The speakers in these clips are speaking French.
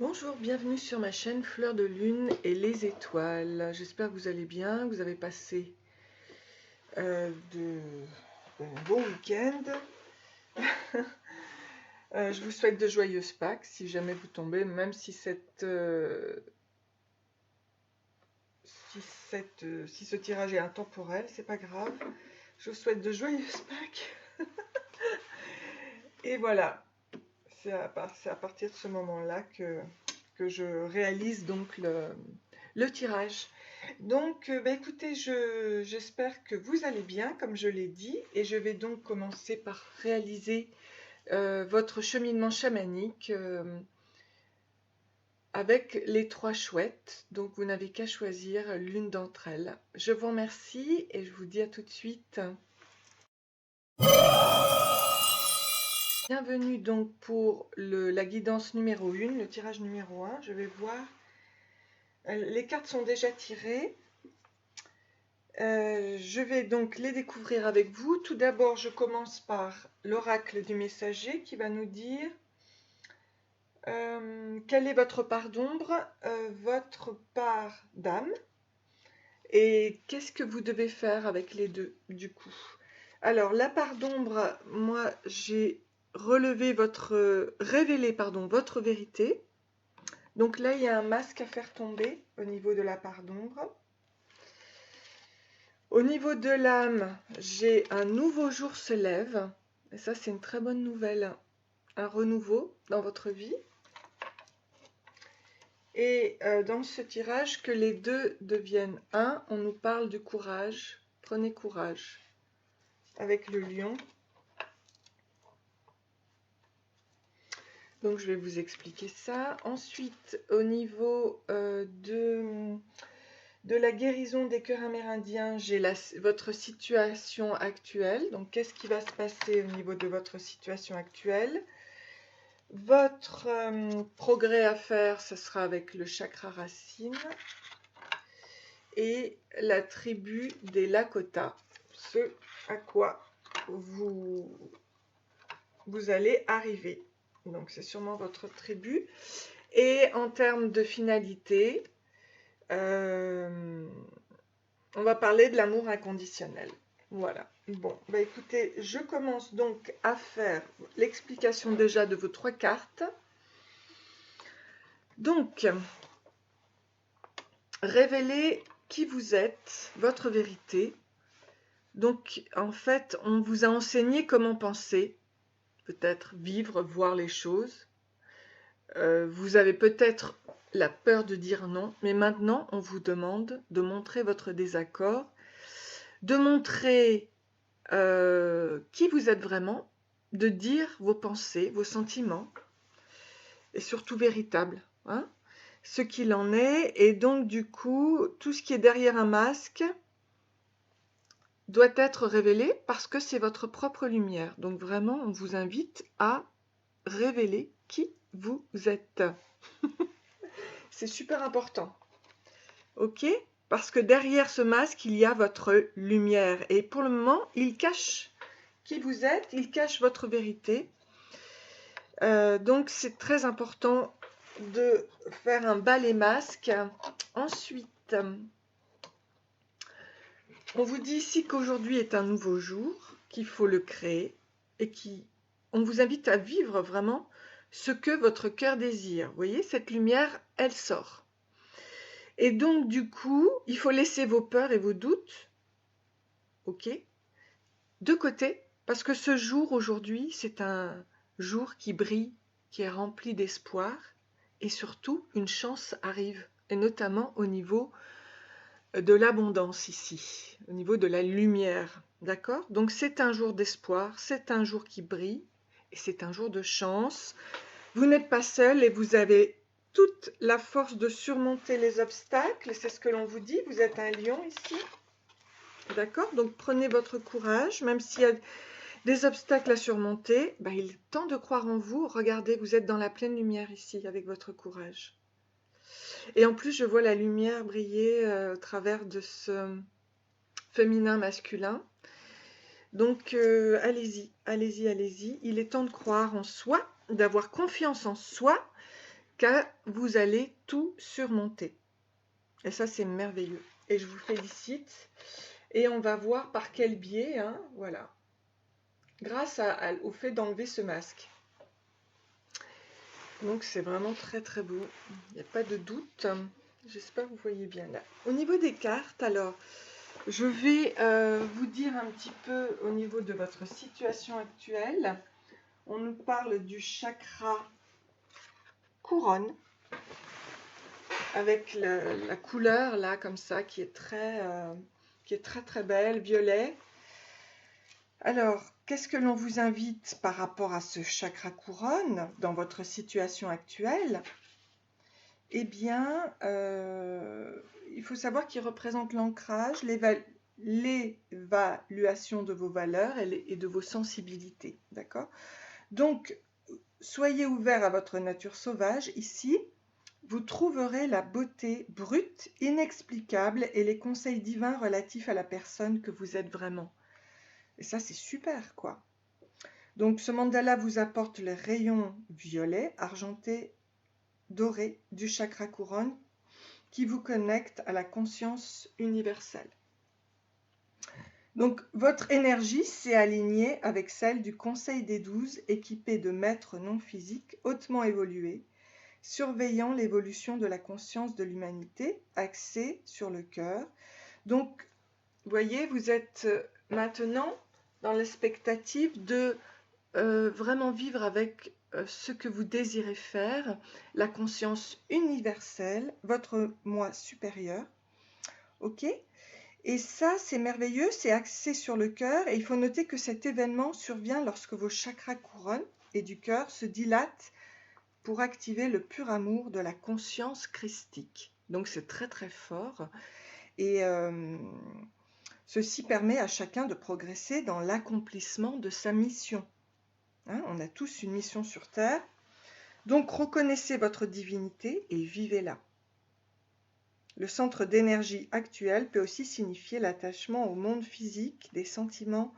Bonjour, bienvenue sur ma chaîne Fleur de Lune et les étoiles. J'espère que vous allez bien, que vous avez passé un bon week-end. Je vous souhaite de joyeuses Pâques si jamais vous tombez, même si si ce tirage est intemporel, c'est pas grave. Je vous souhaite de joyeuses Pâques. Et voilà, c'est à partir de ce moment-là que je réalise donc le tirage. Donc, écoutez, j'espère que vous allez bien, comme je l'ai dit, et je vais donc commencer par réaliser votre cheminement chamanique avec les trois chouettes. Donc, vous n'avez qu'à choisir l'une d'entre elles. Je vous remercie et je vous dis à tout de suite. Bienvenue donc pour la guidance numéro 1, le tirage numéro 1. Je vais voir. Les cartes sont déjà tirées. Je vais donc les découvrir avec vous. Tout d'abord, je commence par l'oracle du messager qui va nous dire quelle est votre part d'ombre, votre part d'âme, et qu'est-ce que vous devez faire avec les deux du coup. Alors, la part d'ombre, moi j'ai révélé votre vérité. Donc là, il y a un masque à faire tomber au niveau de la part d'ombre. Au niveau de l'âme, j'ai un nouveau jour se lève. Et ça, c'est une très bonne nouvelle. Un renouveau dans votre vie. Et dans ce tirage, que les deux deviennent un, on nous parle du courage. Prenez courage. Avec le lion. Donc, je vais vous expliquer ça. Ensuite, au niveau de la guérison des cœurs amérindiens, j'ai votre situation actuelle. Donc, qu'est-ce qui va se passer au niveau de votre situation actuelle? Votre progrès à faire, ce sera avec le chakra racine. Et la tribu des Lakota, ce à quoi vous allez arriver. Donc, c'est sûrement votre tribu. Et en termes de finalité, on va parler de l'amour inconditionnel. Voilà. Bon, écoutez, je commence donc à faire l'explication déjà de vos trois cartes. Donc, révélez qui vous êtes, votre vérité. Donc, en fait, on vous a enseigné comment penser, peut-être vivre, voir les choses. Vous avez peut-être la peur de dire non, mais maintenant, on vous demande de montrer votre désaccord, de montrer qui vous êtes vraiment, de dire vos pensées, vos sentiments, et surtout véritables, hein, ce qu'il en est. Et donc, du coup, tout ce qui est derrière un masque doit être révélé parce que c'est votre propre lumière. Donc, vraiment, on vous invite à révéler qui vous êtes. C'est super important. Ok? Parce que derrière ce masque, il y a votre lumière. Et pour le moment, il cache qui vous êtes, il cache votre vérité. Donc, c'est très important de faire un bas les masques. Ensuite, on vous dit ici qu'aujourd'hui est un nouveau jour, qu'il faut le créer et on vous invite à vivre vraiment ce que votre cœur désire. Vous voyez, cette lumière, elle sort. Et donc, du coup, il faut laisser vos peurs et vos doutes, ok, de côté, parce que ce jour, aujourd'hui, c'est un jour qui brille, qui est rempli d'espoir, et surtout, une chance arrive, et notamment au niveau de l'abondance ici, au niveau de la lumière, d'accord? Donc, c'est un jour d'espoir, c'est un jour qui brille, et c'est un jour de chance. Vous n'êtes pas seul et vous avez toute la force de surmonter les obstacles, c'est ce que l'on vous dit, vous êtes un lion ici, d'accord? Donc prenez votre courage, même s'il y a des obstacles à surmonter, il est temps de croire en vous, regardez, vous êtes dans la pleine lumière ici avec votre courage. Et en plus, je vois la lumière briller au travers de ce féminin masculin. Donc allez-y, allez-y, allez-y, il est temps de croire en soi, d'avoir confiance en soi, car vous allez tout surmonter. Et ça, c'est merveilleux. Et je vous félicite. Et on va voir par quel biais, hein, voilà, grâce au fait d'enlever ce masque. Donc c'est vraiment très très beau, il n'y a pas de doute. J'espère que vous voyez bien là. Au niveau des cartes, alors, je vais vous dire un petit peu au niveau de votre situation actuelle. On nous parle du chakra couronne, avec la couleur là, comme ça, qui est très très belle, violet. Alors, qu'est-ce que l'on vous invite par rapport à ce chakra couronne dans votre situation actuelle? Eh bien, il faut savoir qu'il représente l'ancrage, l'évaluation de vos valeurs et de vos sensibilités, d'accord? Donc, soyez ouverts à votre nature sauvage. Ici, vous trouverez la beauté brute, inexplicable et les conseils divins relatifs à la personne que vous êtes vraiment. Et ça, c'est super, quoi. Donc, ce mandala vous apporte les rayons violets, argentés, dorés du chakra couronne qui vous connecte à la conscience universelle. Donc, votre énergie s'est alignée avec celle du Conseil des 12, équipé de maîtres non physiques hautement évolués, surveillant l'évolution de la conscience de l'humanité, axée sur le cœur. Donc, vous voyez, vous êtes maintenant dans l'expectative de vraiment vivre avec ce que vous désirez faire, la conscience universelle, votre moi supérieur. Ok? Et ça, c'est merveilleux, c'est axé sur le cœur. Et il faut noter que cet événement survient lorsque vos chakras couronne et du cœur se dilatent pour activer le pur amour de la conscience christique. Donc c'est très très fort. Et ceci permet à chacun de progresser dans l'accomplissement de sa mission. Hein, on a tous une mission sur Terre. Donc reconnaissez votre divinité et vivez-la. Le centre d'énergie actuel peut aussi signifier l'attachement au monde physique, des sentiments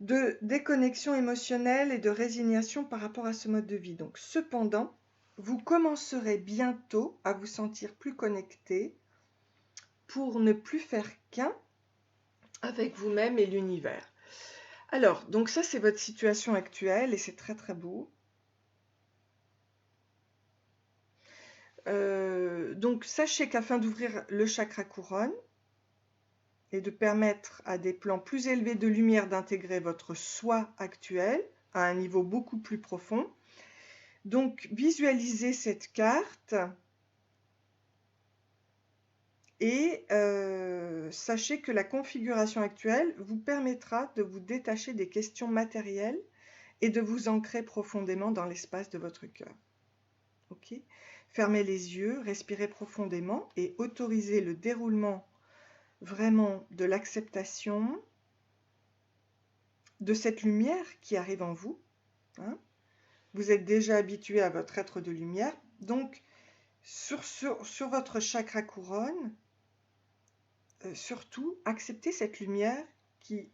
de déconnexion émotionnelle et de résignation par rapport à ce mode de vie. Donc, cependant, vous commencerez bientôt à vous sentir plus connecté pour ne plus faire qu'un avec vous-même et l'univers. Alors, donc ça, c'est votre situation actuelle et c'est très très beau. Donc, sachez qu'afin d'ouvrir le chakra couronne et de permettre à des plans plus élevés de lumière d'intégrer votre soi actuel à un niveau beaucoup plus profond, donc visualisez cette carte et sachez que la configuration actuelle vous permettra de vous détacher des questions matérielles et de vous ancrer profondément dans l'espace de votre cœur. Ok ? Fermez les yeux, respirez profondément et autorisez le déroulement vraiment de l'acceptation de cette lumière qui arrive en vous. Hein. Vous êtes déjà habitué à votre être de lumière. Donc, sur votre chakra couronne, surtout, acceptez cette lumière qui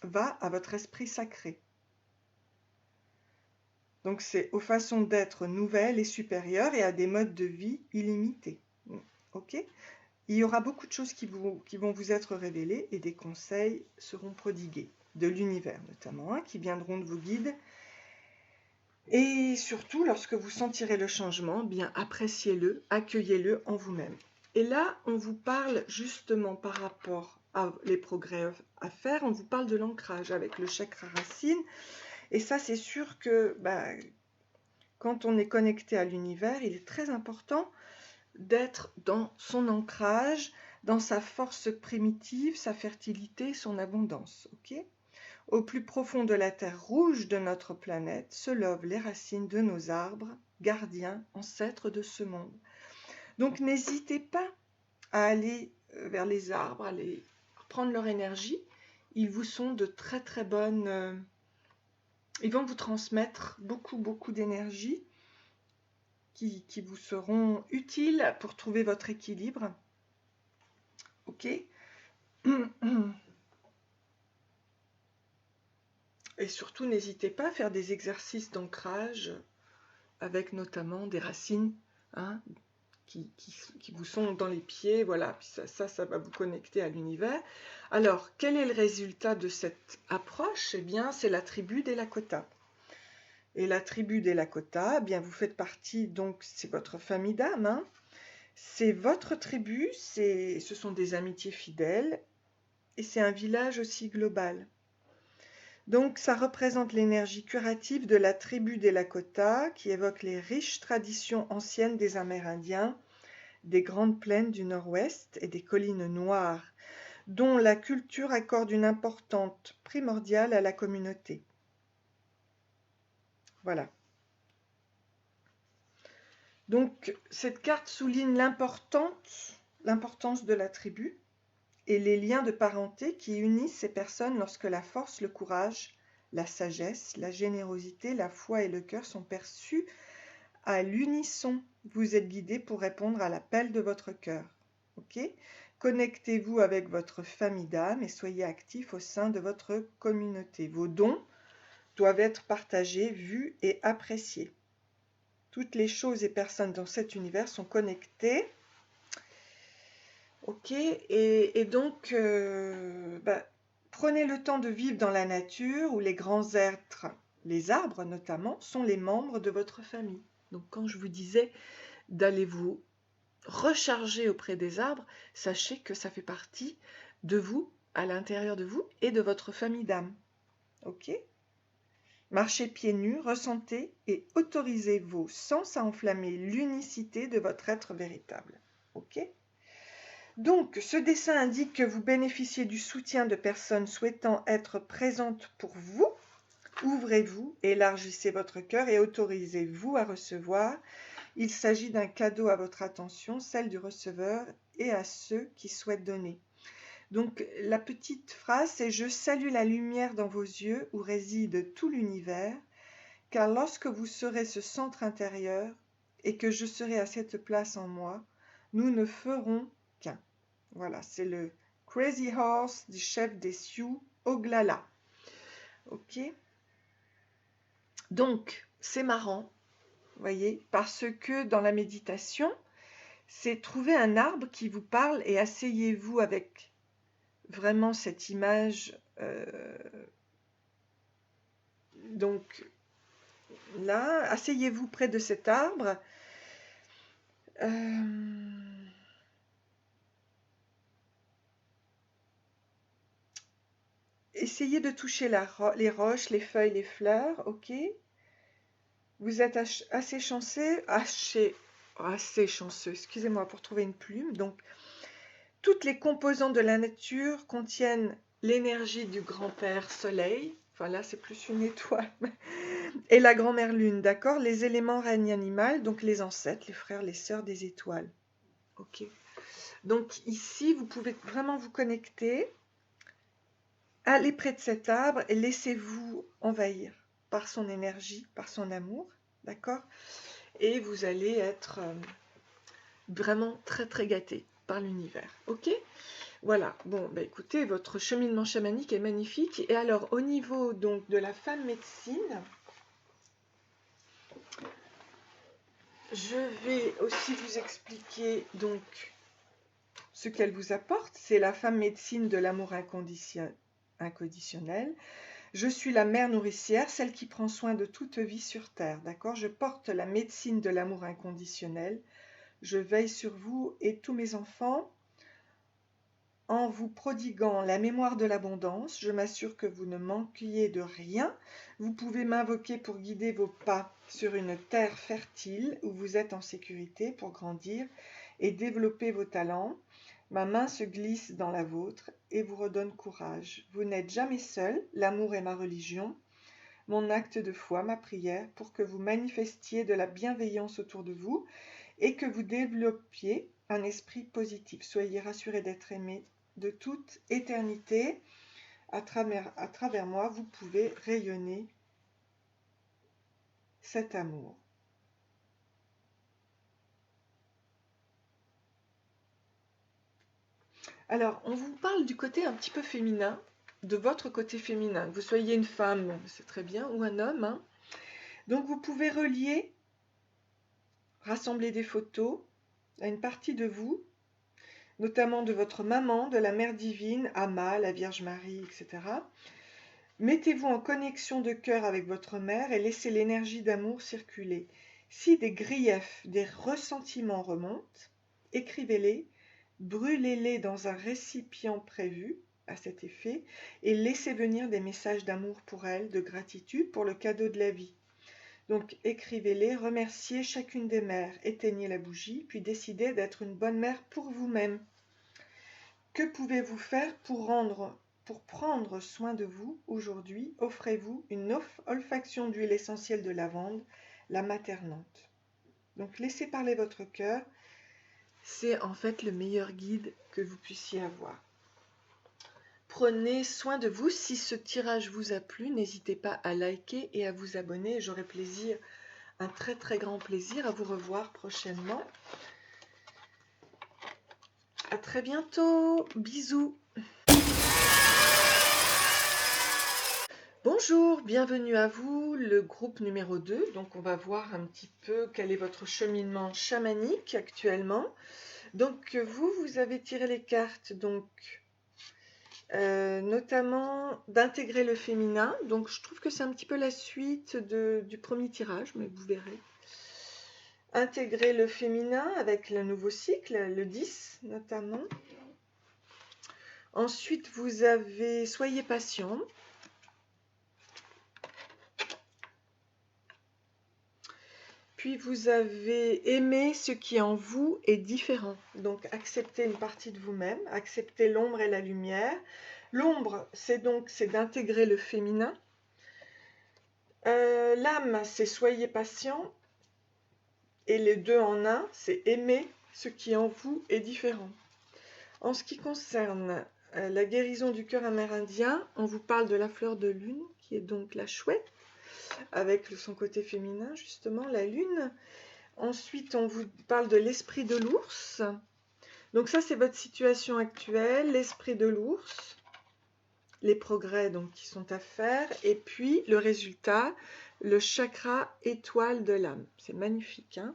va à votre esprit sacré. Donc, c'est aux façons d'être nouvelles et supérieures et à des modes de vie illimités. Ok ? Il y aura beaucoup de choses qui vont vous être révélées et des conseils seront prodigués, de l'univers notamment, hein, qui viendront de vos guides. Et surtout, lorsque vous sentirez le changement, bien appréciez-le, accueillez-le en vous-même. Et là, on vous parle justement par rapport à les progrès à faire, on vous parle de l'ancrage avec le chakra racine. Et ça, c'est sûr que quand on est connecté à l'univers, il est très important d'être dans son ancrage, dans sa force primitive, sa fertilité, son abondance. Ok ? Au plus profond de la terre rouge de notre planète se lovent les racines de nos arbres, gardiens, ancêtres de ce monde. Donc n'hésitez pas à aller vers les arbres, à aller prendre leur énergie. Ils vous sont de très très bonnes... ils vont vous transmettre beaucoup d'énergie qui vous seront utiles pour trouver votre équilibre. Ok ? Et surtout, n'hésitez pas à faire des exercices d'ancrage avec notamment des racines, hein, qui vous sont dans les pieds, voilà, puis ça va vous connecter à l'univers. Alors, quel est le résultat de cette approche? Eh bien, c'est la tribu des Lakota. Et la tribu des Lakota, eh bien, vous faites partie, donc c'est votre famille d'âme, hein. C'est votre tribu, ce sont des amitiés fidèles, et c'est un village aussi global. Donc, ça représente l'énergie curative de la tribu des Lakota, qui évoque les riches traditions anciennes des Amérindiens, des grandes plaines du nord-ouest et des collines noires, dont la culture accorde une importance primordiale à la communauté. Voilà. Donc, cette carte souligne l'importance de la tribu et les liens de parenté qui unissent ces personnes lorsque la force, le courage, la sagesse, la générosité, la foi et le cœur sont perçus à l'unisson. Vous êtes guidé pour répondre à l'appel de votre cœur. Ok ? Connectez-vous avec votre famille d'âme et soyez actifs au sein de votre communauté. Vos dons doivent être partagés, vus et appréciés. Toutes les choses et personnes dans cet univers sont connectées. Ok, et donc, prenez le temps de vivre dans la nature où les grands êtres, les arbres notamment, sont les membres de votre famille. Donc quand je vous disais d'aller vous recharger auprès des arbres, sachez que ça fait partie de vous, à l'intérieur de vous et de votre famille d'âme. Ok ? Marchez pieds nus, ressentez et autorisez vos sens à enflammer l'unicité de votre être véritable. Ok ? Donc, ce dessin indique que vous bénéficiez du soutien de personnes souhaitant être présentes pour vous. Ouvrez-vous, élargissez votre cœur et autorisez-vous à recevoir. Il s'agit d'un cadeau à votre attention, celle du receveur et à ceux qui souhaitent donner. Donc, la petite phrase, c'est « Je salue la lumière dans vos yeux où réside tout l'univers, car lorsque vous serez ce centre intérieur et que je serai à cette place en moi, nous ne ferons qu'un. » Voilà, c'est le Crazy Horse du chef des Sioux, Oglala. Ok ? Donc, c'est marrant, voyez, parce que dans la méditation, c'est trouver un arbre qui vous parle et asseyez-vous avec vraiment cette image. Donc, là, asseyez-vous près de cet arbre. Essayez de toucher les roches, les feuilles, les fleurs, ok ? Vous êtes assez chanceux, excusez-moi pour trouver une plume. Donc, toutes les composantes de la nature contiennent l'énergie du grand-père soleil. Enfin là, c'est plus une étoile. Et la grand-mère lune, d'accord ? Les éléments règne animal, donc les ancêtres, les frères, les sœurs des étoiles. Ok. Donc ici, vous pouvez vraiment vous connecter. Allez près de cet arbre et laissez-vous envahir par son énergie, par son amour, d'accord ? Et vous allez être vraiment très très gâté par l'univers, ok ? Voilà, bon, écoutez, votre cheminement chamanique est magnifique. Et alors, au niveau donc de la femme médecine, je vais aussi vous expliquer donc ce qu'elle vous apporte. C'est la femme médecine de l'amour inconditionnel. Je suis la mère nourricière, celle qui prend soin de toute vie sur terre, d'accord ? Je porte la médecine de l'amour inconditionnel. Je veille sur vous et tous mes enfants. En vous prodiguant la mémoire de l'abondance, je m'assure que vous ne manquiez de rien. Vous pouvez m'invoquer pour guider vos pas sur une terre fertile où vous êtes en sécurité pour grandir et développer vos talents. Ma main se glisse dans la vôtre et vous redonne courage. Vous n'êtes jamais seul, l'amour est ma religion, mon acte de foi, ma prière, pour que vous manifestiez de la bienveillance autour de vous et que vous développiez un esprit positif. Soyez rassurés d'être aimés de toute éternité. À travers moi, vous pouvez rayonner cet amour. Alors, on vous parle du côté un petit peu féminin, de votre côté féminin. Que vous soyez une femme, c'est très bien, ou un homme, hein. Donc, vous pouvez relier rassemblez des photos à une partie de vous, notamment de votre maman, de la Mère Divine, Ama, la Vierge Marie, etc. Mettez-vous en connexion de cœur avec votre mère et laissez l'énergie d'amour circuler. Si des griefs, des ressentiments remontent, écrivez-les, brûlez-les dans un récipient prévu à cet effet et laissez venir des messages d'amour pour elle, de gratitude pour le cadeau de la vie. Donc écrivez-les, remerciez chacune des mères, éteignez la bougie, puis décidez d'être une bonne mère pour vous-même. Que pouvez-vous faire pour prendre soin de vous aujourd'hui? Offrez-vous une olfaction d'huile essentielle de lavande, la maternante. Donc laissez parler votre cœur, c'est en fait le meilleur guide que vous puissiez avoir. Prenez soin de vous. Si ce tirage vous a plu, n'hésitez pas à liker et à vous abonner. J'aurai plaisir, un très très grand plaisir à vous revoir prochainement. À très bientôt. Bisous. Bonjour, bienvenue à vous, le groupe numéro 2. Donc on va voir un petit peu quel est votre cheminement chamanique actuellement. Donc vous avez tiré les cartes, donc notamment d'intégrer le féminin. Donc je trouve que c'est un petit peu la suite du premier tirage, mais vous verrez. Intégrer le féminin avec le nouveau cycle, le 10 notamment. Ensuite, vous avez soyez patient. Puis vous avez aimé ce qui en vous est différent. Donc acceptez une partie de vous-même, acceptez l'ombre et la lumière. L'ombre, c'est d'intégrer le féminin. L'âme, c'est soyez patient. Et les deux en un, c'est aimer ce qui en vous est différent. En ce qui concerne la guérison du cœur amérindien, on vous parle de la fleur de lune, qui est donc la chouette, avec son côté féminin, justement, la lune. Ensuite, on vous parle de l'esprit de l'ours. Donc ça, c'est votre situation actuelle, l'esprit de l'ours, les progrès donc qui sont à faire, et puis le résultat, le chakra étoile de l'âme. C'est magnifique, hein?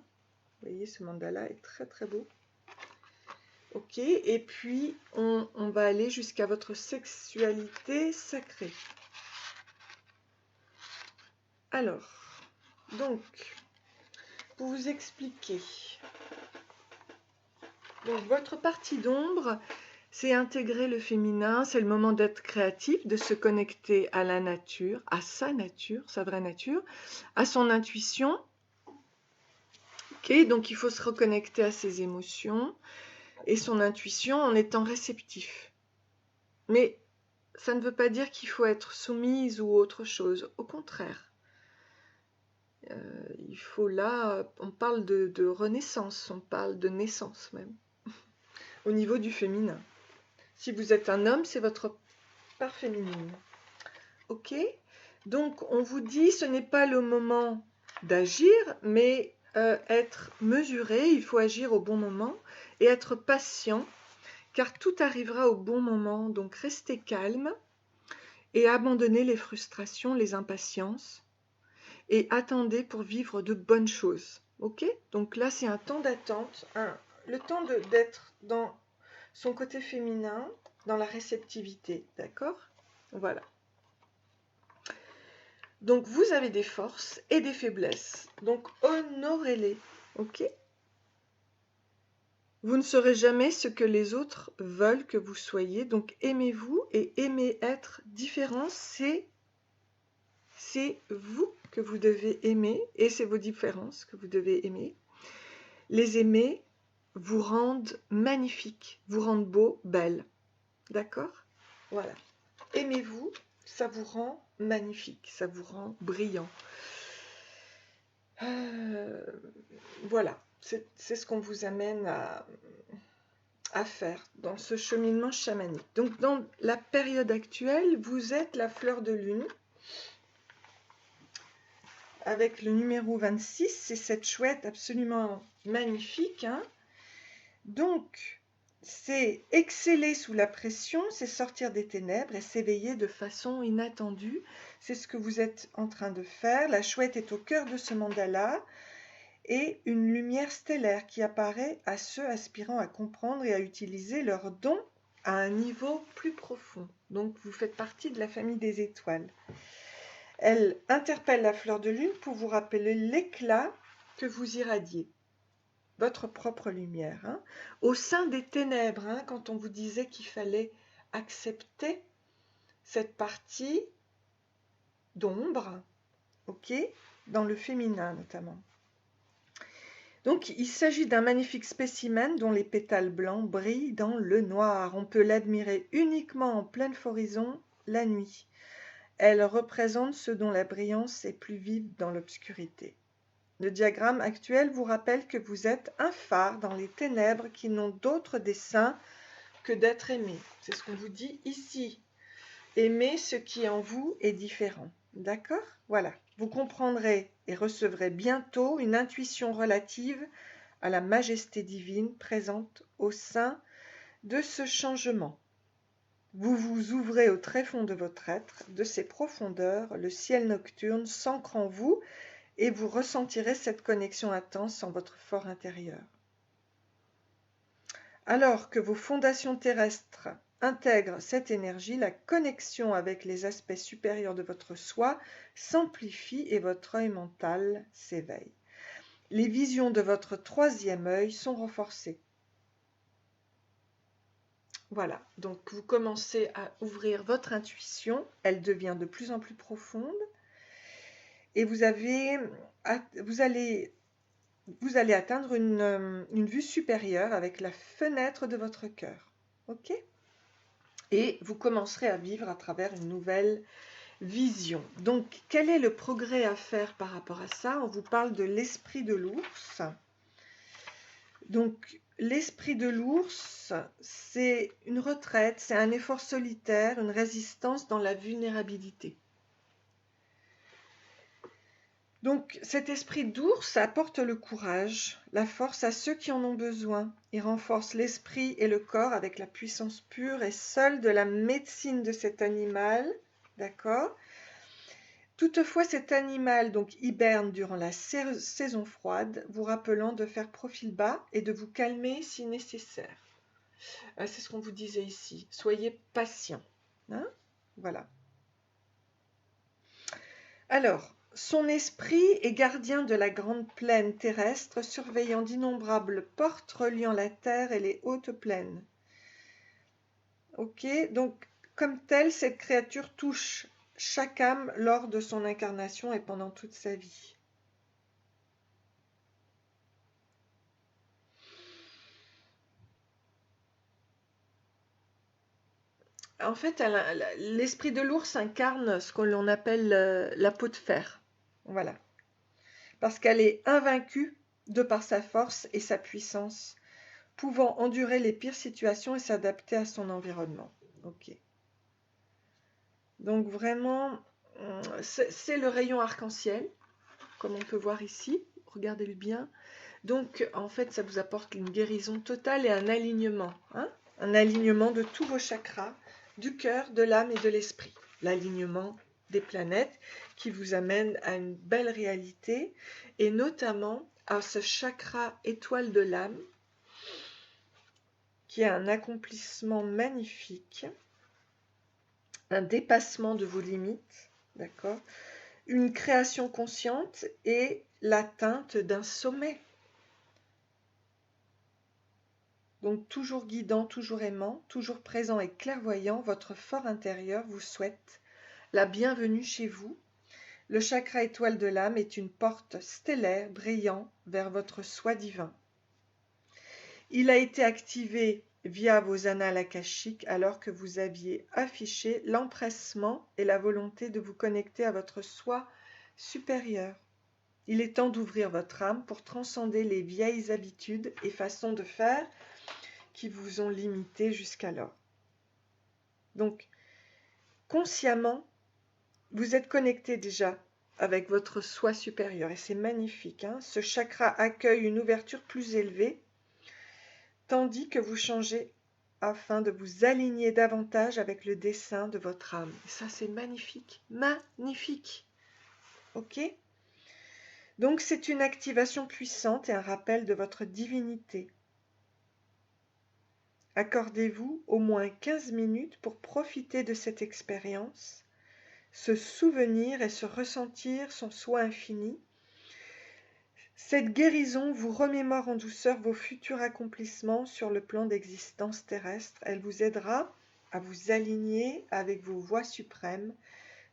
Vous voyez, ce mandala est très très beau. Ok, et puis on va aller jusqu'à votre sexualité sacrée. Alors, donc, pour vous expliquer, donc votre partie d'ombre, c'est intégrer le féminin, c'est le moment d'être créatif, de se connecter à la nature, à sa nature, sa vraie nature, à son intuition. Ok, donc il faut se reconnecter à ses émotions et son intuition en étant réceptif. Mais ça ne veut pas dire qu'il faut être soumise ou autre chose, au contraire. Il faut là, on parle de renaissance, on parle de naissance même, au niveau du féminin. Si vous êtes un homme, c'est votre part féminine. Ok? Donc on vous dit, ce n'est pas le moment d'agir, mais être mesuré, il faut agir au bon moment et être patient, car tout arrivera au bon moment. Donc restez calme et abandonnez les frustrations, les impatiences, et attendez pour vivre de bonnes choses. Ok? Donc là, c'est un temps d'attente, le temps d'être dans son côté féminin, dans la réceptivité. D'accord? Voilà. Donc vous avez des forces et des faiblesses. Donc honorez-les. Ok? Vous ne serez jamais ce que les autres veulent que vous soyez. Donc aimez-vous et aimez être différent. C'est vous que vous devez aimer et c'est vos différences que vous devez aimer. Les aimer vous rendent magnifique, vous rendent beau, belle. D'accord? Voilà. Aimez-vous, ça vous rend magnifique, ça vous rend brillant. Voilà, c'est ce qu'on vous amène à faire dans ce cheminement chamanique. Donc dans la période actuelle, vous êtes la fleur de lune. Avec le numéro 26, c'est cette chouette absolument magnifique. Hein. Donc, c'est exceller sous la pression, c'est sortir des ténèbres et s'éveiller de façon inattendue. C'est ce que vous êtes en train de faire. La chouette est au cœur de ce mandala. et une lumière stellaire qui apparaît à ceux aspirant à comprendre et à utiliser leurs dons à un niveau plus profond. Donc vous faites partie de la famille des étoiles. Elle interpelle la fleur de lune pour vous rappeler l'éclat que vous irradiez, votre propre lumière. Hein. Au sein des ténèbres, hein, quand on vous disait qu'il fallait accepter cette partie d'ombre, ok, dans le féminin notamment. Donc il s'agit d'un magnifique spécimen dont les pétales blancs brillent dans le noir. On peut l'admirer uniquement en pleine horizon la nuit. Elle représente ce dont la brillance est plus vive dans l'obscurité. Le diagramme actuel vous rappelle que vous êtes un phare dans les ténèbres qui n'ont d'autre dessein que d'être aimé. C'est ce qu'on vous dit ici. Aimez ce qui en vous est différent. D'accord? Voilà. Vous comprendrez et recevrez bientôt une intuition relative à la majesté divine présente au sein de ce changement. Vous vous ouvrez au tréfonds de votre être, de ses profondeurs, le ciel nocturne s'ancre en vous et vous ressentirez cette connexion intense en votre fort intérieur. Alors que vos fondations terrestres intègrent cette énergie, la connexion avec les aspects supérieurs de votre soi s'amplifie et votre œil mental s'éveille. Les visions de votre troisième œil sont renforcées. Voilà, donc vous commencez à ouvrir votre intuition, elle devient de plus en plus profonde et vous allez atteindre une vue supérieure avec la fenêtre de votre cœur. Ok ? Et vous commencerez à vivre à travers une nouvelle vision. Donc, quel est le progrès à faire par rapport à ça? On vous parle de l'esprit de l'ours. Donc, l'esprit de l'ours, c'est une retraite, c'est un effort solitaire, une résistance dans la vulnérabilité. Donc, cet esprit d'ours apporte le courage, la force à ceux qui en ont besoin. Il renforce l'esprit et le corps avec la puissance pure et seule de la médecine de cet animal. D'accord ? Toutefois, cet animal donc hiberne durant la saison froide, vous rappelant de faire profil bas et de vous calmer si nécessaire. C'est ce qu'on vous disait ici. Soyez patient. Hein ? Voilà. Alors, son esprit est gardien de la grande plaine terrestre, surveillant d'innombrables portes reliant la terre et les hautes plaines. Ok, donc comme telle, cette créature touche chaque âme lors de son incarnation et pendant toute sa vie. En fait, l'esprit de l'ours incarne ce que l'on appelle la peau de fer. Voilà. Parce qu'elle est invaincue de par sa force et sa puissance, pouvant endurer les pires situations et s'adapter à son environnement. Ok. Donc vraiment, c'est le rayon arc-en-ciel, comme on peut voir ici. Regardez-le bien. Donc, en fait, ça vous apporte une guérison totale et un alignement. Hein, un alignement de tous vos chakras, du cœur, de l'âme et de l'esprit. L'alignement des planètes qui vous amène à une belle réalité et notamment à ce chakra étoile de l'âme qui est un accomplissement magnifique, un dépassement de vos limites, d'accord, une création consciente et l'atteinte d'un sommet. Donc toujours guidant, toujours aimant, toujours présent et clairvoyant, votre fort intérieur vous souhaite la bienvenue chez vous. Le chakra étoile de l'âme est une porte stellaire brillant vers votre soi divin. Il a été activé via vos annales akashiques alors que vous aviez affiché l'empressement et la volonté de vous connecter à votre soi supérieur. Il est temps d'ouvrir votre âme pour transcender les vieilles habitudes et façons de faire qui vous ont limité jusqu'alors. Donc, consciemment, vous êtes connecté déjà avec votre soi supérieur et c'est magnifique. Hein, ce chakra accueille une ouverture plus élevée, tandis que vous changez afin de vous aligner davantage avec le dessein de votre âme. Et ça, c'est magnifique, magnifique. Ok ? Donc c'est une activation puissante et un rappel de votre divinité. Accordez-vous au moins 15 minutes pour profiter de cette expérience, se souvenir et se ressentir son soi infini. Cette guérison vous remémore en douceur vos futurs accomplissements sur le plan d'existence terrestre. Elle vous aidera à vous aligner avec vos voies suprêmes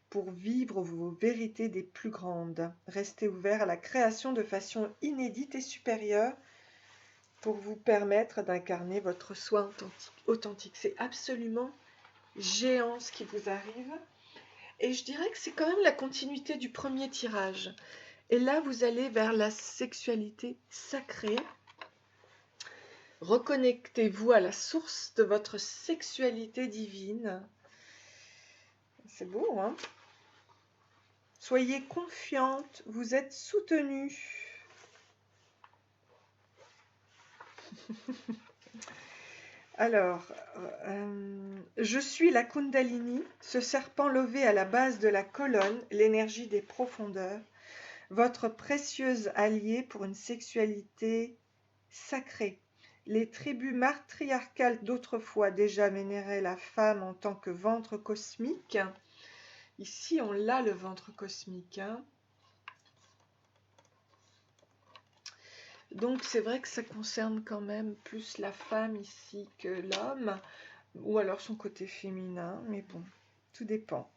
pour vivre vos vérités des plus grandes. Restez ouvert à la création de façon inédite et supérieure pour vous permettre d'incarner votre soi authentique. C'est absolument géant ce qui vous arrive. Et je dirais que c'est quand même la continuité du premier tirage. Et là, vous allez vers la sexualité sacrée. Reconnectez-vous à la source de votre sexualité divine. C'est beau, hein? Soyez confiante, vous êtes soutenue. Alors, je suis la Kundalini, ce serpent levé à la base de la colonne, l'énergie des profondeurs, votre précieuse alliée pour une sexualité sacrée. Les tribus matriarcales d'autrefois déjà vénéraient la femme en tant que ventre cosmique. Ici, on l'a, le ventre cosmique, hein. Donc, c'est vrai que ça concerne quand même plus la femme ici que l'homme, ou alors son côté féminin, mais bon, tout dépend.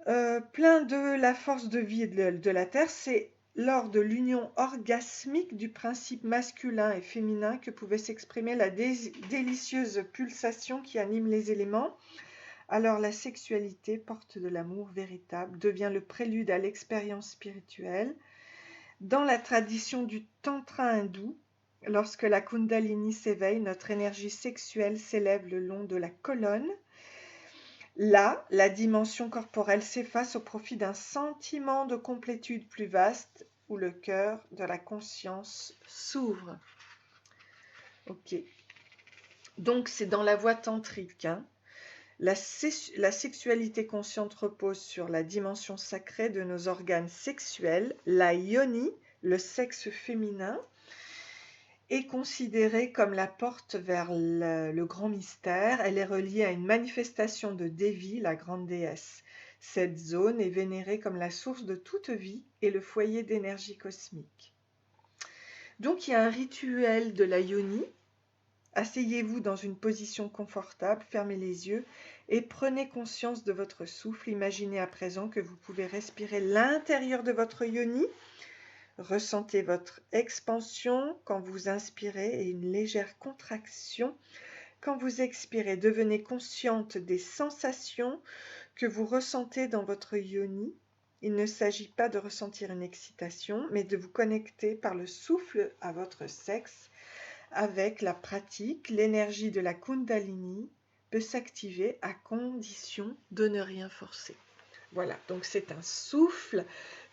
Plein de la force de vie de la Terre, c'est lors de l'union orgasmique du principe masculin et féminin que pouvait s'exprimer la délicieuse pulsation qui anime les éléments. Alors la sexualité, porte de l'amour véritable, devient le prélude à l'expérience spirituelle. Dans la tradition du tantra hindou, lorsque la Kundalini s'éveille, notre énergie sexuelle s'élève le long de la colonne. Là, la dimension corporelle s'efface au profit d'un sentiment de complétude plus vaste où le cœur de la conscience s'ouvre. Ok. Donc c'est dans la voie tantrique, hein. La sexualité consciente repose sur la dimension sacrée de nos organes sexuels. La yoni, le sexe féminin, est considérée comme la porte vers le grand mystère. Elle est reliée à une manifestation de Devi, la grande déesse. Cette zone est vénérée comme la source de toute vie et le foyer d'énergie cosmique. Donc il y a un rituel de la yoni. Asseyez-vous dans une position confortable, fermez les yeux et prenez conscience de votre souffle. Imaginez à présent que vous pouvez respirer l'intérieur de votre yoni. Ressentez votre expansion quand vous inspirez et une légère contraction quand vous expirez. Devenez consciente des sensations que vous ressentez dans votre yoni. Il ne s'agit pas de ressentir une excitation, mais de vous connecter par le souffle à votre sexe. Avec la pratique, l'énergie de la Kundalini peut s'activer à condition de ne rien forcer. Voilà, donc c'est un souffle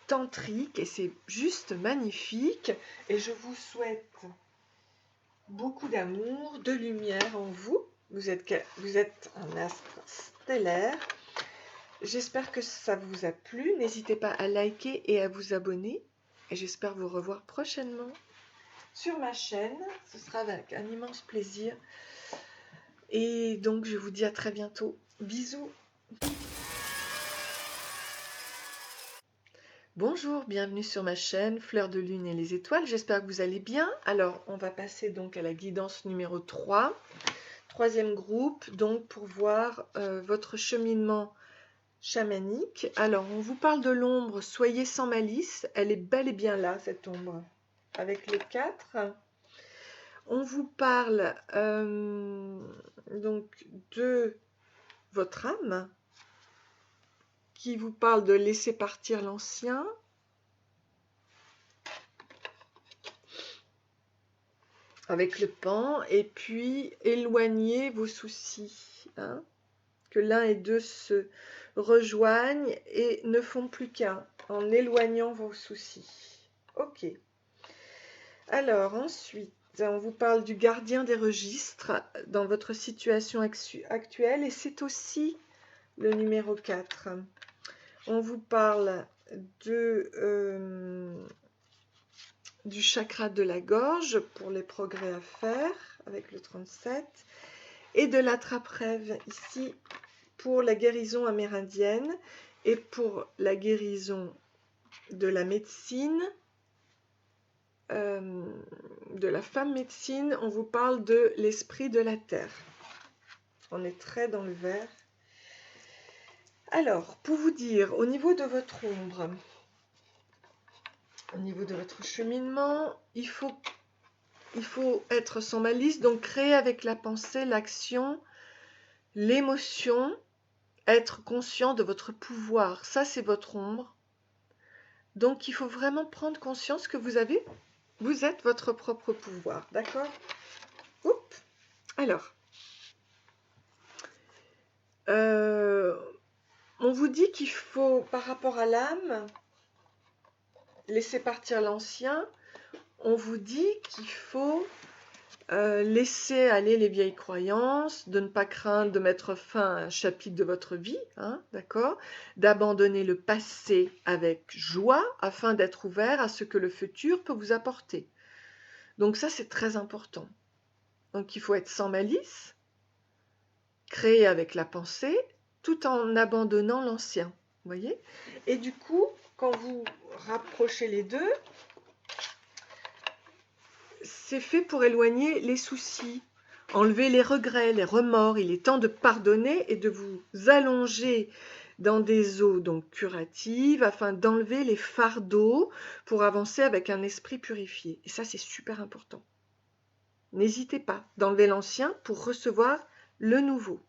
tantrique et c'est juste magnifique. Et je vous souhaite beaucoup d'amour, de lumière en vous. Vous êtes un astre stellaire. J'espère que ça vous a plu. N'hésitez pas à liker et à vous abonner. Et j'espère vous revoir prochainement sur ma chaîne. Ce sera avec un immense plaisir. Et donc, je vous dis à très bientôt. Bisous. Bonjour, bienvenue sur ma chaîne Fleur de Lune et les étoiles. J'espère que vous allez bien. Alors, on va passer donc à la guidance numéro 3. Troisième groupe, donc pour voir votre cheminement chamanique. Alors, on vous parle de l'ombre. Soyez sans malice. Elle est bel et bien là, cette ombre. Avec les 4. On vous parle donc de votre âme qui vous parle de laisser partir l'ancien. Avec le pan, et puis éloigner vos soucis, hein, que l'un et deux se rejoignent et ne font plus qu'un, en éloignant vos soucis. Ok. Alors ensuite, on vous parle du gardien des registres dans votre situation actuelle, et c'est aussi le numéro 4. On vous parle du chakra de la gorge pour les progrès à faire avec le 37 et de l'attrape-rêve ici pour la guérison amérindienne et pour la guérison de la médecine, de la femme médecine, on vous parle de l'esprit de la terre. On est très dans le vert. Alors, pour vous dire, au niveau de votre ombre, au niveau de votre cheminement, il faut être sans malice, donc créer avec la pensée, l'action, l'émotion, être conscient de votre pouvoir. Ça, c'est votre ombre. Donc, il faut vraiment prendre conscience que vous êtes votre propre pouvoir. D'accord? Oups. Alors, on vous dit qu'il faut, par rapport à l'âme, laisser partir l'ancien. On vous dit qu'il faut laisser aller les vieilles croyances, de ne pas craindre de mettre fin à un chapitre de votre vie, hein, d'accord? D'abandonner le passé avec joie afin d'être ouvert à ce que le futur peut vous apporter. Donc ça, c'est très important. Donc il faut être sans malice, créer avec la pensée, tout en abandonnant l'ancien. Vous voyez? Et du coup, quand vous rapprochez les deux, c'est fait pour éloigner les soucis, enlever les regrets, les remords. Il est temps de pardonner et de vous allonger dans des eaux donc curatives afin d'enlever les fardeaux pour avancer avec un esprit purifié. Et ça, c'est super important. N'hésitez pas d'enlever l'ancien pour recevoir le nouveau.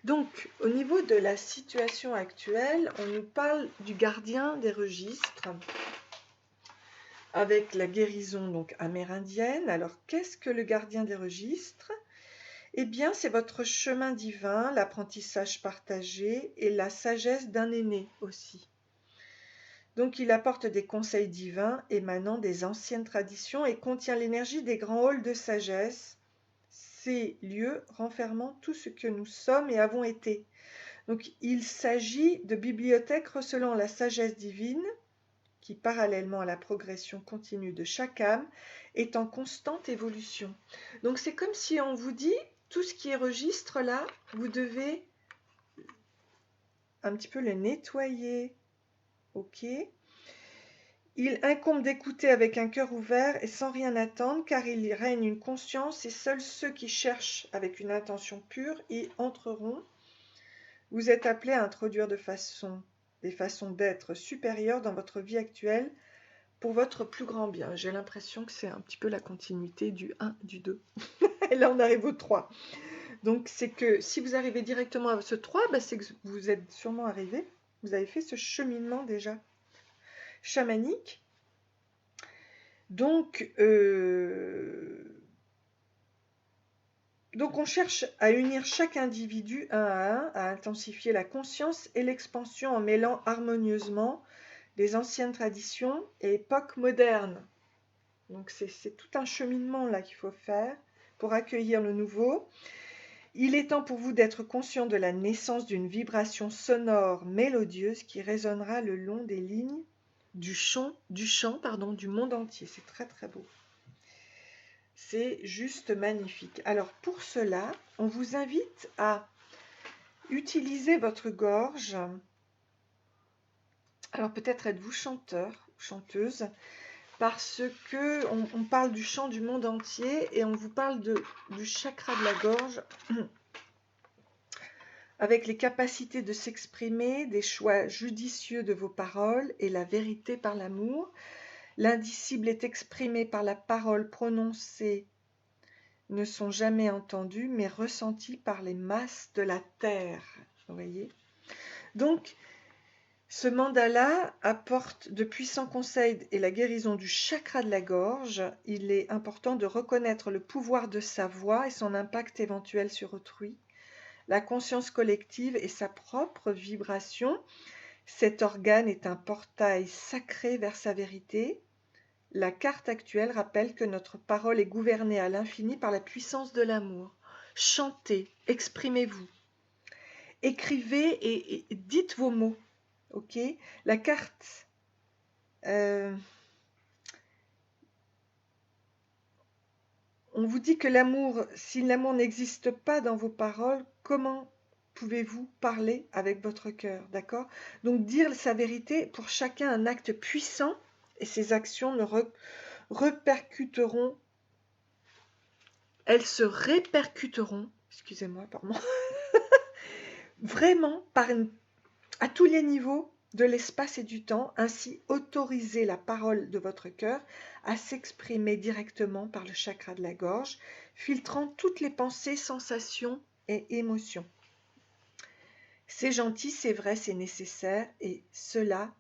Donc, au niveau de la situation actuelle, on nous parle du gardien des registres avec la guérison donc amérindienne. Alors, qu'est-ce que le gardien des registres? Eh bien, c'est votre chemin divin, l'apprentissage partagé et la sagesse d'un aîné aussi. Donc, il apporte des conseils divins émanant des anciennes traditions et contient l'énergie des grands halls de sagesse, ces lieux renfermant tout ce que nous sommes et avons été. Donc, il s'agit de bibliothèques recelant la sagesse divine qui, parallèlement à la progression continue de chaque âme, est en constante évolution. Donc, c'est comme si on vous dit, tout ce qui est registre là, vous devez un petit peu le nettoyer. Ok? Il incombe d'écouter avec un cœur ouvert et sans rien attendre, car il y règne une conscience et seuls ceux qui cherchent avec une intention pure y entreront. Vous êtes appelé à introduire des façons d'être supérieures dans votre vie actuelle pour votre plus grand bien. J'ai l'impression que c'est un petit peu la continuité du 1, du 2. Et là, on arrive au 3. Donc, c'est que si vous arrivez directement à ce 3, c'est que vous êtes sûrement arrivé. Vous avez fait ce cheminement déjà chamanique. Donc on cherche à unir chaque individu un à un, à intensifier la conscience et l'expansion en mêlant harmonieusement les anciennes traditions et époques modernes. Donc c'est tout un cheminement là qu'il faut faire pour accueillir le nouveau. Il est temps pour vous d'être conscient de la naissance d'une vibration sonore mélodieuse qui résonnera le long des lignes du chant du monde entier. C'est très très beau. C'est juste magnifique. Alors pour cela, on vous invite à utiliser votre gorge. Alors peut-être êtes-vous chanteur ou chanteuse, parce que on parle du chant du monde entier et on vous parle du chakra de la gorge avec les capacités de s'exprimer, des choix judicieux de vos paroles et la vérité par l'amour. L'indicible est exprimé par la parole prononcée, ne sont jamais entendus, mais ressentis par les masses de la terre. Vous voyez? Donc, ce mandala apporte de puissants conseils et la guérison du chakra de la gorge. Il est important de reconnaître le pouvoir de sa voix et son impact éventuel sur autrui, la conscience collective et sa propre vibration. Cet organe est un portail sacré vers sa vérité. La carte actuelle rappelle que notre parole est gouvernée à l'infini par la puissance de l'amour. Chantez, exprimez-vous, écrivez et dites vos mots. Ok? La carte On vous dit que l'amour, si l'amour n'existe pas dans vos paroles, comment pouvez-vous parler avec votre cœur, d'accord? Donc dire sa vérité pour chacun un acte puissant et ces actions ne répercuteront, elles se répercuteront, excusez-moi, pardon, vraiment à tous les niveaux de l'espace et du temps, ainsi autoriser la parole de votre cœur à s'exprimer directement par le chakra de la gorge, filtrant toutes les pensées, sensations et émotions. C'est gentil, c'est vrai, c'est nécessaire, et cela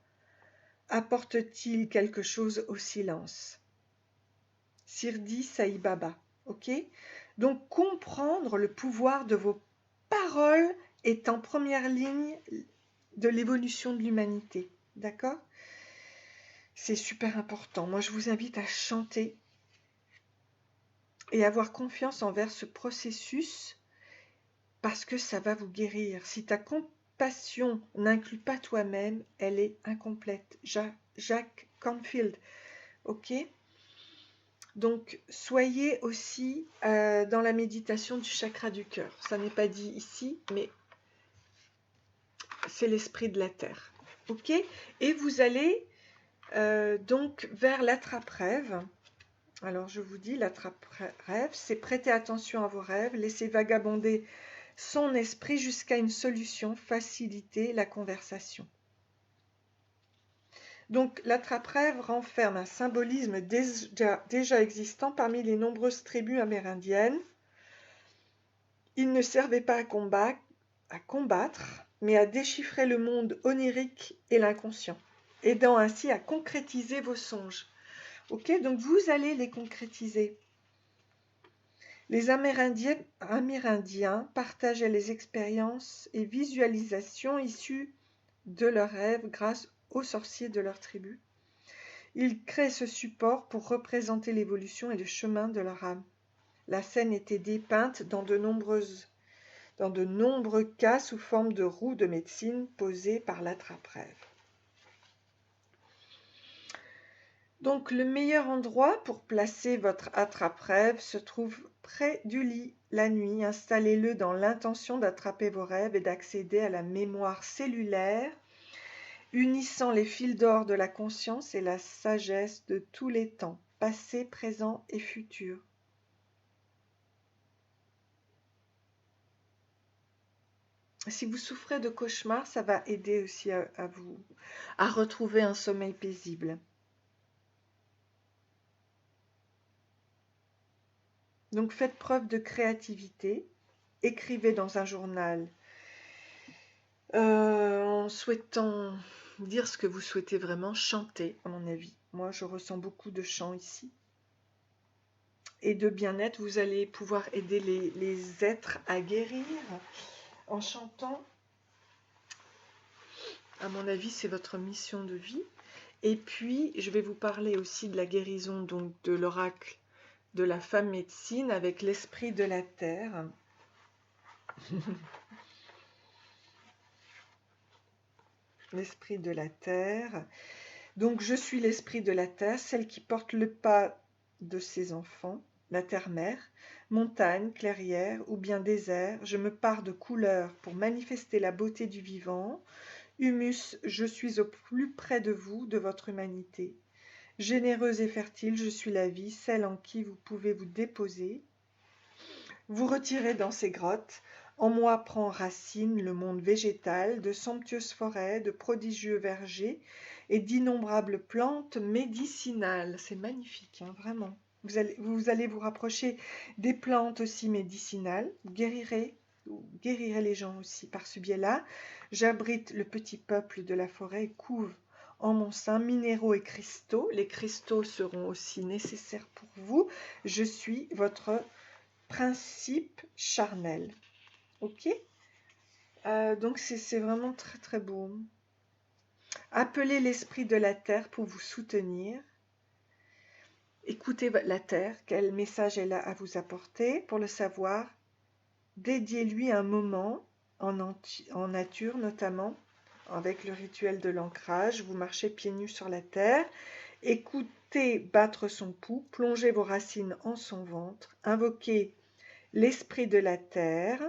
apporte-t-il quelque chose au silence? Sirdi Sai Baba, ok? Donc comprendre le pouvoir de vos paroles est en première ligne de l'évolution de l'humanité, d'accord? C'est super important. Moi, je vous invite à chanter et avoir confiance envers ce processus parce que ça va vous guérir. Si ta compassion n'inclut pas toi-même, elle est incomplète. Jacques Canfield, ok? Donc, soyez aussi dans la méditation du chakra du cœur. Ça n'est pas dit ici, mais c'est l'esprit de la terre, ok? Et vous allez donc vers l'attrape-rêve. Alors je vous dis, l'attrape-rêve, c'est prêter attention à vos rêves, laisser vagabonder son esprit jusqu'à une solution, faciliter la conversation. Donc l'attrape-rêve renferme un symbolisme déjà existant parmi les nombreuses tribus amérindiennes. Il ne servait pas à combattre, mais à déchiffrer le monde onirique et l'inconscient, aidant ainsi à concrétiser vos songes. Ok, donc vous allez les concrétiser. Les Amérindiens partageaient les expériences et visualisations issues de leurs rêves grâce aux sorciers de leur tribu. Ils créent ce support pour représenter l'évolution et le chemin de leur âme. La scène était dépeinte dans de nombreux cas sous forme de roues de médecine posées par l'attrape-rêve. Donc le meilleur endroit pour placer votre attrape-rêve se trouve près du lit. La nuit, installez-le dans l'intention d'attraper vos rêves et d'accéder à la mémoire cellulaire, unissant les fils d'or de la conscience et la sagesse de tous les temps, passé, présent et futur. Si vous souffrez de cauchemars, ça va aider aussi à vous à retrouver un sommeil paisible. Donc faites preuve de créativité, écrivez dans un journal en souhaitant dire ce que vous souhaitez vraiment, chanter à mon avis. Moi je ressens beaucoup de chant ici. Et de bien-être, vous allez pouvoir aider les êtres à guérir en chantant. À mon avis, c'est votre mission de vie. Et puis, je vais vous parler aussi de la guérison donc de l'oracle de la femme médecine avec l'esprit de la terre. L'esprit de la terre. Donc, je suis l'esprit de la terre, celle qui porte le pas de ses enfants, la terre-mère, montagne, clairière ou bien désert. Je me pars de couleurs pour manifester la beauté du vivant. Humus, je suis au plus près de vous, de votre humanité. Généreuse et fertile, je suis la vie, celle en qui vous pouvez vous déposer. Vous retirez dans ces grottes. En moi prend racine le monde végétal, de somptueuses forêts, de prodigieux vergers et d'innombrables plantes médicinales. C'est magnifique, hein, vraiment. Vous allez vous rapprocher des plantes aussi médicinales. Vous guérirez les gens aussi par ce biais-là. J'abrite le petit peuple de la forêt et couve en mon sein minéraux et cristaux. Les cristaux seront aussi nécessaires pour vous. Je suis votre principe charnel. Ok, donc c'est vraiment très très beau. Appelez l'esprit de la terre pour vous soutenir. Écoutez la terre, quel message elle a à vous apporter. Pour le savoir, dédiez-lui un moment en nature notamment, avec le rituel de l'ancrage. Vous marchez pieds nus sur la terre, écoutez battre son pouls, plongez vos racines en son ventre, invoquez l'esprit de la terre,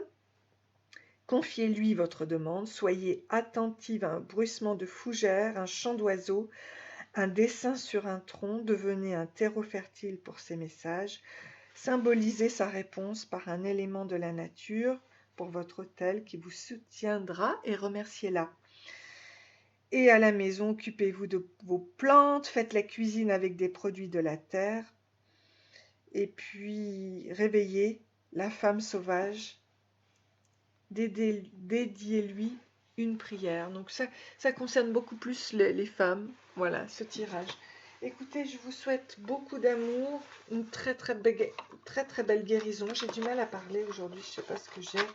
confiez-lui votre demande, soyez attentive à un bruissement de fougères, un chant d'oiseaux, un dessin sur un tronc, devenez un terreau fertile pour ses messages, symbolisez sa réponse par un élément de la nature pour votre autel qui vous soutiendra et remerciez-la. Et à la maison, occupez-vous de vos plantes, faites la cuisine avec des produits de la terre, et puis réveillez la femme sauvage, dédiez-lui une prière. Donc ça concerne beaucoup plus les femmes, voilà, ce tirage. Écoutez, je vous souhaite beaucoup d'amour, une très très belle guérison. J'ai du mal à parler aujourd'hui, je ne sais pas ce que j'ai,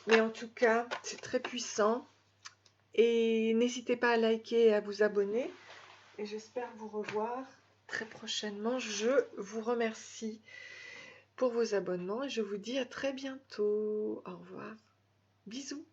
mais en tout cas, c'est très puissant. Et n'hésitez pas à liker et à vous abonner. Et j'espère vous revoir très prochainement. Je vous remercie pour vos abonnements et je vous dis à très bientôt. Au revoir. Bisous.